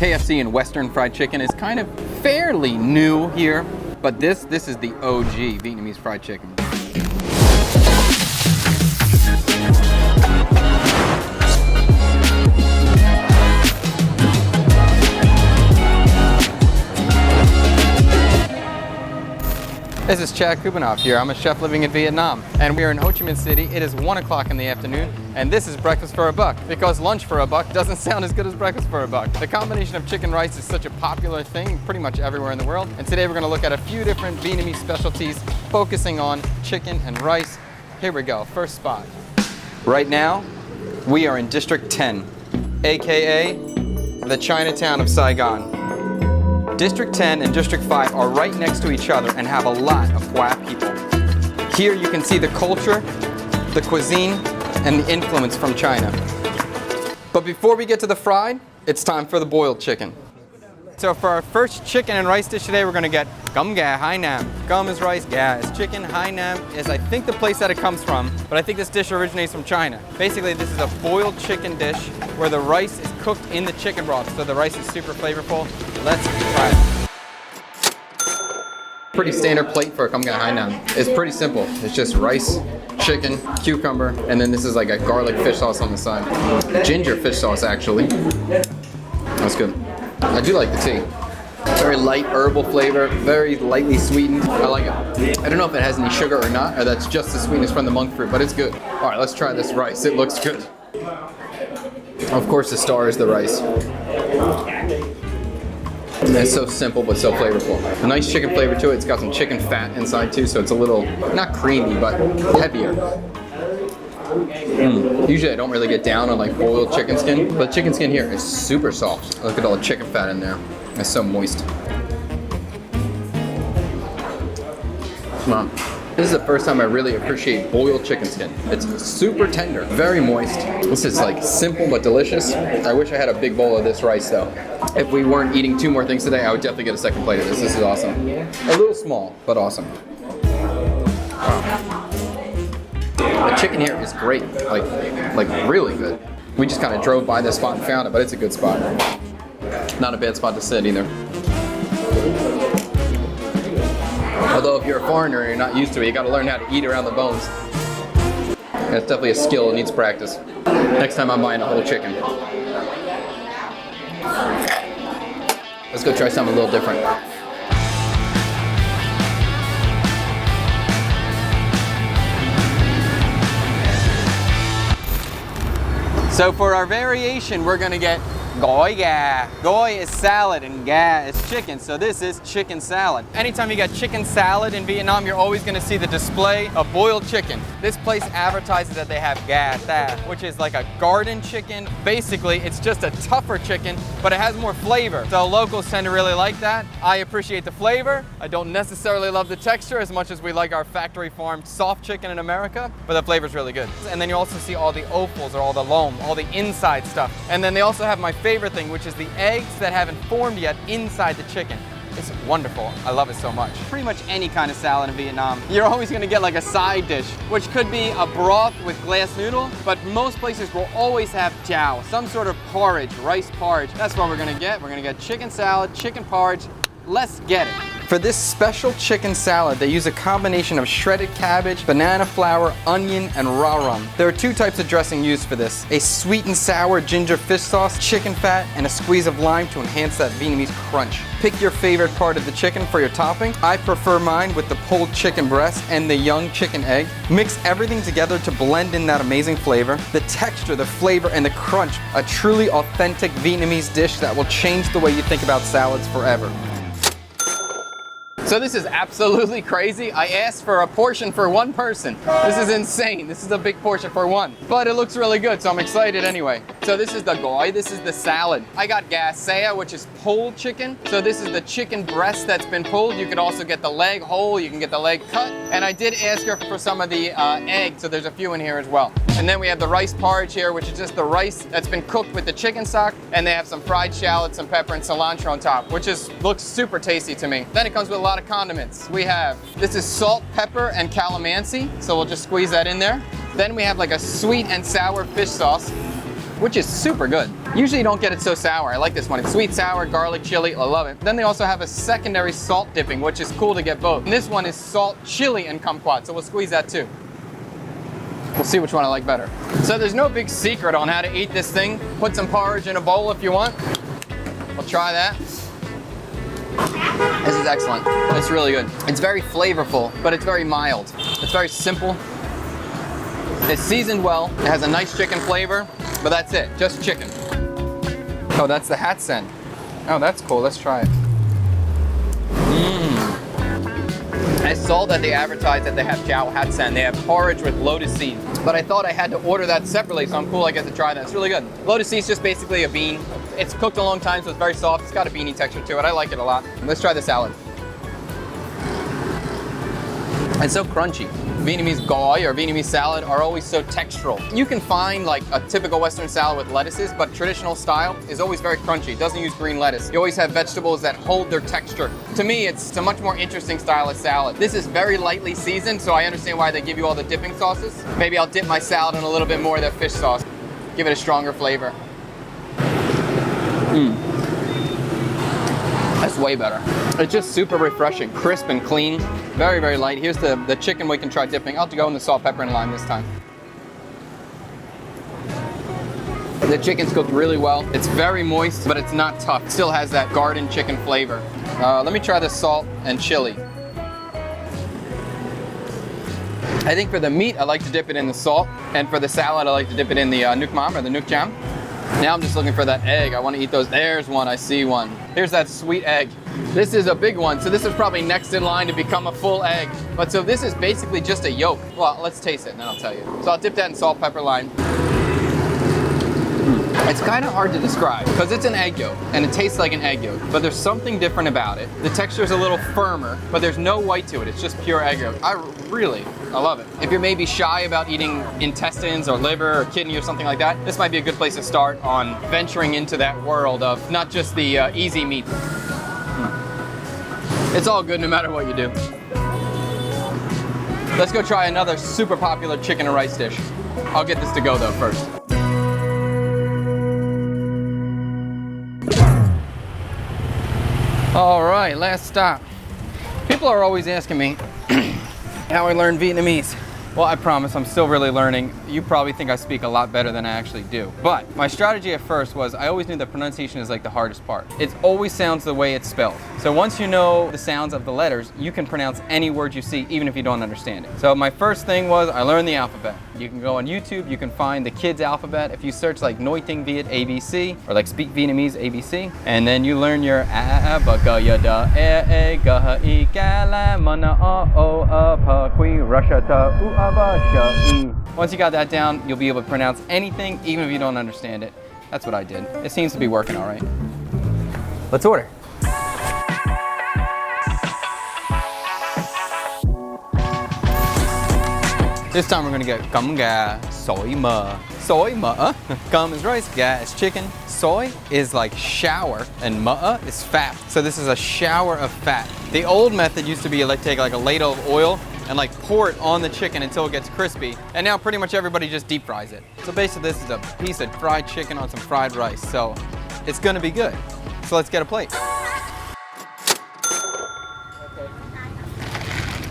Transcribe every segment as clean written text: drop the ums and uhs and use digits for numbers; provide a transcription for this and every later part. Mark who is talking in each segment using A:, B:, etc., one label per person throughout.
A: KFC and Western fried chicken is kind of fairly new here, but this is the OG Vietnamese fried chicken. This is Chad Kubanoff here. I'm a chef living in Vietnam, and we are in Ho Chi Minh City. It is 1 o'clock in the afternoon, and this is breakfast for a buck, because lunch for a buck doesn't sound as good as breakfast for a buck. The combination of chicken rice is such a popular thing pretty much everywhere in the world, and today we're going to look at a few different Vietnamese specialties focusing on chicken and rice. Here we go, first spot. Right now, we are in District 10, aka the Chinatown of Saigon. District 10 and District 5 are right next to each other and have a lot of Hua people. Here you can see the culture, the cuisine, and the influence from China. But before we get to the fried, it's time for the boiled chicken. So for our first chicken and rice dish today, we're gonna get Gum Ga Hainanese. Gum is rice, Ga is chicken, Hainanese is I think the place that it comes from, but I think this dish originates from China. Basically, this is a boiled chicken dish where the rice is cooked in the chicken broth, so the rice is super flavorful. Let's try it. Pretty standard plate for a Gum Ga Hainanese. It's pretty simple. It's just rice, chicken, cucumber, and then this is like a garlic fish sauce on the side. Ginger fish sauce, actually. That's good. I do like the tea. Very light herbal flavor, very lightly sweetened. I like it. I don't know if it has any sugar or not, or that's just the sweetness from the monk fruit, but it's good. All right, let's try this rice. It looks good. Of course, the star is the rice. It's so simple, but so flavorful. A nice chicken flavor to it. It's got some chicken fat inside too, so it's a little, not creamy, but heavier. Usually I don't really get down on like boiled chicken skin, but chicken skin here is super soft. Look at all the chicken fat in there. It's so moist. Come on. This is the first time I really appreciate boiled chicken skin. It's super tender, very moist. This is like simple but delicious. I wish I had a big bowl of this rice though. If we weren't eating 2 more things today, I would definitely get a second plate of this. This is awesome. A little small, but awesome. Wow. The chicken here is great, like really good. We just kind of drove by this spot and found it, but it's a good spot. Not a bad spot to sit either. Although if you're a foreigner and you're not used to it, you got to learn how to eat around the bones. And it's definitely a skill, it needs practice. Next time I'm buying a whole chicken. Let's go try something a little different. So for our variation, we're gonna get Goi Ga. Goi is salad and Ga is chicken, so this is chicken salad. Anytime you get chicken salad in Vietnam, you're always gonna see the display of boiled chicken. This place advertises that they have Ga Ta, which is like a garden chicken. Basically, it's just a tougher chicken, but it has more flavor. So locals tend to really like that. I appreciate the flavor. I don't necessarily love the texture as much as we like our factory farmed soft chicken in America, but the flavor's really good. And then you also see all the offals, or all the loam, all the inside stuff. And then they also have my favorite thing, which is the eggs that haven't formed yet inside the chicken. It's wonderful. I love it so much. Pretty much any kind of salad in Vietnam, you're always gonna get like a side dish, which could be a broth with glass noodle, but most places will always have chow, some sort of porridge, rice porridge. That's what we're gonna get. We're gonna get chicken salad, chicken porridge. Let's get it. For this special chicken salad, they use a combination of shredded cabbage, banana flour, onion, and raw rum. There are 2 types of dressing used for this. A sweet and sour ginger fish sauce, chicken fat, and a squeeze of lime to enhance that Vietnamese crunch. Pick your favorite part of the chicken for your topping. I prefer mine with the pulled chicken breast and the young chicken egg. Mix everything together to blend in that amazing flavor. The texture, the flavor, and the crunch. A truly authentic Vietnamese dish that will change the way you think about salads forever. So this is absolutely crazy. I asked for a portion for 1 person. This is insane. This is a big portion for 1. But it looks really good, so I'm excited anyway. So this is the goi, this is the salad. I got Ga Sa, which is pulled chicken. So this is the chicken breast that's been pulled. You could also get the leg whole, you can get the leg cut. And I did ask her for some of the egg, so there's a few in here as well. And then we have the rice porridge here, which is just the rice that's been cooked with the chicken stock. And they have some fried shallots, some pepper, and cilantro on top, which looks super tasty to me. Then it comes with a lot of condiments. We have, this is salt, pepper, and calamansi. So we'll just squeeze that in there. Then we have like a sweet and sour fish sauce, which is super good. Usually you don't get it so sour. I like this one. It's sweet, sour, garlic, chili. I love it. Then they also have a secondary salt dipping, which is cool to get both. And this one is salt, chili, and kumquat. So we'll squeeze that too. We'll see which one I like better. So there's no big secret on how to eat this thing. Put some porridge in a bowl if you want. We'll try that. This is excellent. It's really good. It's very flavorful, but it's very mild. It's very simple. It's seasoned well. It has a nice chicken flavor, but that's it. Just chicken. Oh, that's the hat sen. Oh, that's cool. Let's try it. I saw that they advertise that they have chow hat sen. They have porridge with lotus seed. But I thought I had to order that separately, so I'm cool I get to try that. It's really good. Lotus seed is just basically a bean. It's cooked a long time, so it's very soft. It's got a beanie texture to it. I like it a lot. Let's try the salad. It's so crunchy. Vietnamese gỏi or Vietnamese salad are always so textural. You can find like a typical Western salad with lettuces, but traditional style is always very crunchy. It doesn't use green lettuce. You always have vegetables that hold their texture. To me, it's a much more interesting style of salad. This is very lightly seasoned, so I understand why they give you all the dipping sauces. Maybe I'll dip my salad in a little bit more of their fish sauce. Give it a stronger flavor. That's way better. It's just super refreshing, crisp and clean, very, very light. Here's the chicken we can try dipping. I'll have to go in the salt, pepper, and lime this time. The chicken's cooked really well. It's very moist, but it's not tough. It still has that garden chicken flavor. Let me try the salt and chili. I think for the meat, I like to dip it in the salt, and for the salad, I like to dip it in the nuc mam or the nuc jam. Now I'm just looking for that egg. I want to eat those. There's one, I see one. Here's that sweet egg. This is a big one, so this is probably next in line to become a full egg. But so this is basically just a yolk. Well, let's taste it and then I'll tell you. So I'll dip that in salt, pepper, lime. It's kind of hard to describe because it's an egg yolk and it tastes like an egg yolk, but there's something different about it. The texture is a little firmer, but there's no white to it. It's just pure egg yolk. I love it. If you're maybe shy about eating intestines or liver or kidney or something like that, this might be a good place to start on venturing into that world of not just the easy meat. It's all good no matter what you do. Let's go try another super popular chicken and rice dish. I'll get this to go though first. All right, last stop. People are always asking me how I learned Vietnamese. Well, I promise I'm still really learning. You probably think I speak a lot better than I actually do. But my strategy at first was I always knew that pronunciation is like the hardest part. It always sounds the way it's spelled. So once you know the sounds of the letters, you can pronounce any word you see, even if you don't understand it. So my first thing was I learned the alphabet. You can go on YouTube, you can find the kids' alphabet. If you search like Noi Ting Viet ABC or like Speak Vietnamese ABC, and then you learn your a ba ga ya da e ga ha I ga la ma na o pa qui russia ta u a ba sha I. Once you got that down, you'll be able to pronounce anything, even if you don't understand it. That's what I did. It seems to be working all right. Let's order. This time we're gonna get cơm gà, sỏi mỡ. Sỏi mỡ. Cơm is rice, gà is chicken. Sỏi is like shower, and mỡ is fat. So this is a shower of fat. The old method used to be like take like a ladle of oil and like pour it on the chicken until it gets crispy. And now pretty much everybody just deep fries it. So basically this is a piece of fried chicken on some fried rice. So it's gonna be good. So let's get a plate.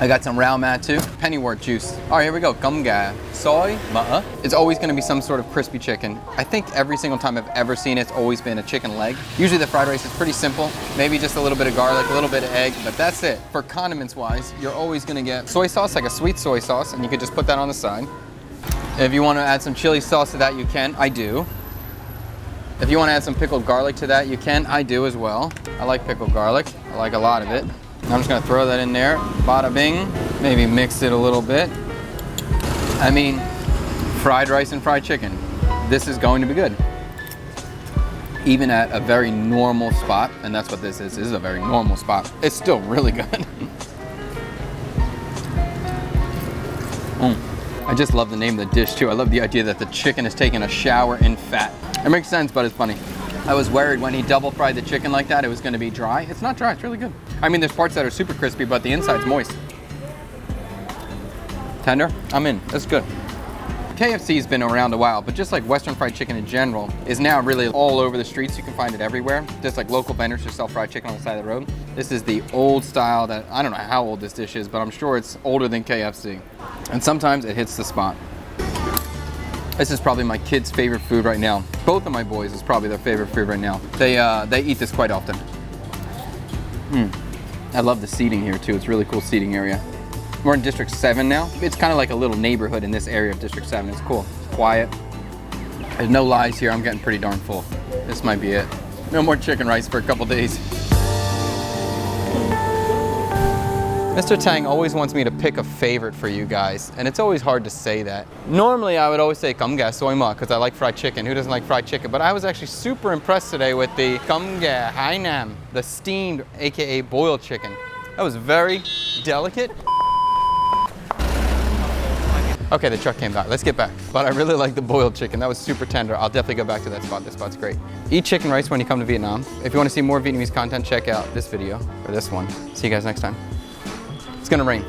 A: I got some rau mat too, pennywort juice. All right, here we go, cơm gà, sỏi mỡ. It's always gonna be some sort of crispy chicken. I think every single time I've ever seen it, it's always been a chicken leg. Usually the fried rice is pretty simple, maybe just a little bit of garlic, a little bit of egg, but that's it. For condiments wise, you're always gonna get soy sauce, like a sweet soy sauce, and you could just put that on the side. If you wanna add some chili sauce to that, you can, I do. If you wanna add some pickled garlic to that, you can, I do as well. I like pickled garlic, I like a lot of it. I'm just gonna throw that in there, bada bing, maybe mix it a little bit. I mean, fried rice and fried chicken. This is going to be good. Even at a very normal spot, and that's what this is a very normal spot. It's still really good. I just love the name of the dish too. I love the idea that the chicken is taking a shower in fat. It makes sense, but it's funny. I was worried when he double fried the chicken like that, it was gonna be dry. It's not dry, it's really good. I mean, there's parts that are super crispy, but the inside's moist. Tender, I'm in, that's good. KFC's been around a while, but just like Western fried chicken in general is now really all over the streets. You can find it everywhere. Just like local vendors who sell fried chicken on the side of the road. This is the old style that, I don't know how old this dish is, but I'm sure it's older than KFC. And sometimes it hits the spot. This is probably my kids' favorite food right now. Both of my boys is probably their favorite food right now. They eat this quite often. I love the seating here too. It's a really cool seating area. We're in District 7 now. It's kind of like a little neighborhood in this area of District 7. It's cool, it's quiet. There's no lies here. I'm getting pretty darn full. This might be it. No more chicken rice for a couple days. Mr. Tang always wants me to pick a favorite for you guys, and it's always hard to say that. Normally I would always say cơm gà xôi mỡ because I like fried chicken. Who doesn't like fried chicken? But I was actually super impressed today with the cơm gà Hainanese, the steamed, aka boiled chicken. That was very delicate. Okay, the truck came back. Let's get back. But I really like the boiled chicken. That was super tender. I'll definitely go back to that spot. This spot's great. Eat chicken rice when you come to Vietnam. If you want to see more Vietnamese content, check out this video or this one. See you guys next time. It's gonna rain.